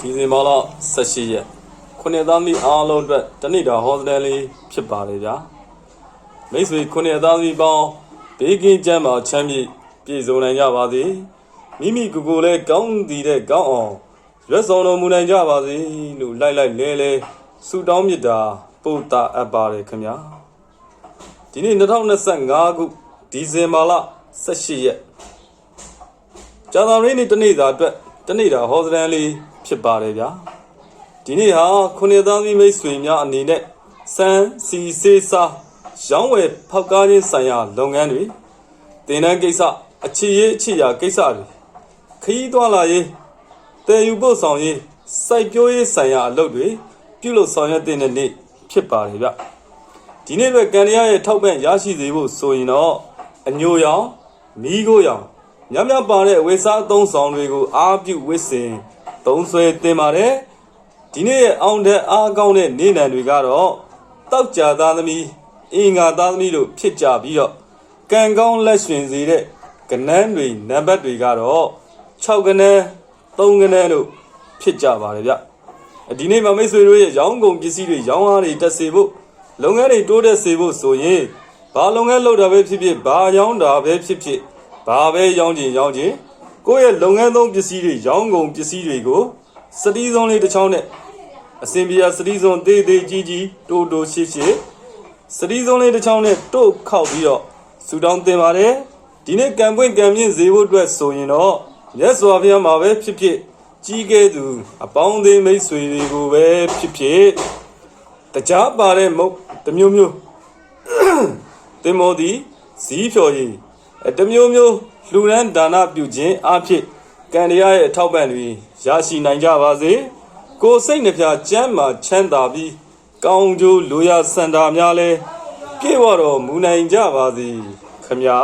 ဒီဇင်ဘာလ18ရက်ခုနှစ်သားသမီးအားလုံးအတွက်တနေ့တာဟောစတယ်လေးဖြစ်ပါလေဗျာမိတ်ဆွေခုနှစ်သားသမီးပေါင်းဘေးကင်းကျန်းမာချမ်းမြေ့ပြည့်စုံနိုင်ကြပါစေမိမိကိုယ်ကိုယ်လည်းကောင်းတည်တဲ့ကောင်းအောင်ရွတ်ဆောင်တော်မူနိုင်ကြပါစေလို့လိုက်လဲဆုတောင်းမြတ်တာပို့တာအပ်ပါတယ်ခင်ဗျာဒီနေ့2025ခုဒီဇင်ဘာလ18ရက်ကြာသပတေးနေ့တနေ့တာအတွက်တနေ့တာဟောစတယ်လေးဖြစ်ပါတယ်ဗျာဒီနေ့ဟာခုနှစ်သားသမီးမိတ်ဆွေများအနေနဲ့စံစီစေးစားရောင်းဝယ်ဖောက်ကားခြင်းဆိုင်ရာလုပ်ငန်းတွေတင်တဲ့ကိစ္စအခြေရာကိစ္စတွေခရီးသွားလာရေးတည်ယူပို့ဆောင်ရေးစိုက်ပျိုးရေးဆိုင်ရာအလုပ်တွေပြုလုပ်ဆောင်ရွက်တဲ့နေ့ဖြစ်ပါတယ်ဗျဒီနေ့ပဲကံတရားရဲ့ထောက်ပံ့ရရှိစေဖို့ဆိုရင်တော့အညိုရောင်မီးကိုရောင်ညပါတဲ့ဝေစားအသုံးဆောင်တွေကိုအားပြုဝစ်စင်သုံးဆွဲတင်ပါတယ်ဒီနေ့ရဲ့အောင်တဲ့အားကောင်းတဲ့နေ့နံတွေကတော့တောက်ကြသားသမီးအင်္ဂါသားသမီးတို့ဖြစ်ကြပြီးတော့ကံကောင်းလက်ရှင်စေတဲ့ကနန်းတွေနံပါတ်တွေကတော့6ကနန်း3ကနန်းတို့ဖြစ်ကြပါတယ်ဗျဒီနေ့မှာမိတ်ဆွေတို့ရဲ့ရောင်းကုန်ပစ္စည်းတွေရောင်းအားတွေတက်စေဖို့လုပ်ငန်းတွေတိုးတက်စေဖို့ဆိုရင်ဘာလုပ်ငန်းလုပ်တာပဲဖြစ်ဖြစ်ဘာရောင်းတာပဲဖြစ်ဖြစ်ဘာပဲရောင်းခြင်းကိုယ့်ရဲ့လုပ်ငန်းသုံးပစ္စည်းတွေရောင်းကုန်ပစ္စည်းတွေကိုစတီးစုံလေးတစ်ချောင်းနဲ့အစင်ပြာစတီးစုံသေးကြီးတိုးရှိစတီးစုံလေးတစ်ချောင်းနဲ့တို့ခောက်ပြီးတော့ဆူတောင်းတင်ပါတယ်ဒီနေ့ကံပွင့်ကံမြင့်စေဖို့အတွက်ဆိုရင်တော့မြတ်စွာဘုရားမှာပဲဖြစ်ဖြစ်ကြီးကဲသူအပေါင်းအသင်းမိတ်ဆွေတွေကိုပဲဖြစ်တရားပါတဲ့မုတ်တမျိုးတင်မောဒီဇီးဖြော်ရည်တမျိုးလှူဒန်းဒါနပြုခြင်းအဖြစ်ကံတရားရဲ့အထောက်ပံ့တွေရရှိနိုင်ကြပါစေကိုယ်စိတ်နှပြကျမ်းမာချမ်းသာပြီးကောင်းကျိုးလိုရာစံတာများလဲပြေဝတော်မူနိုင်ကြပါစေခမညာ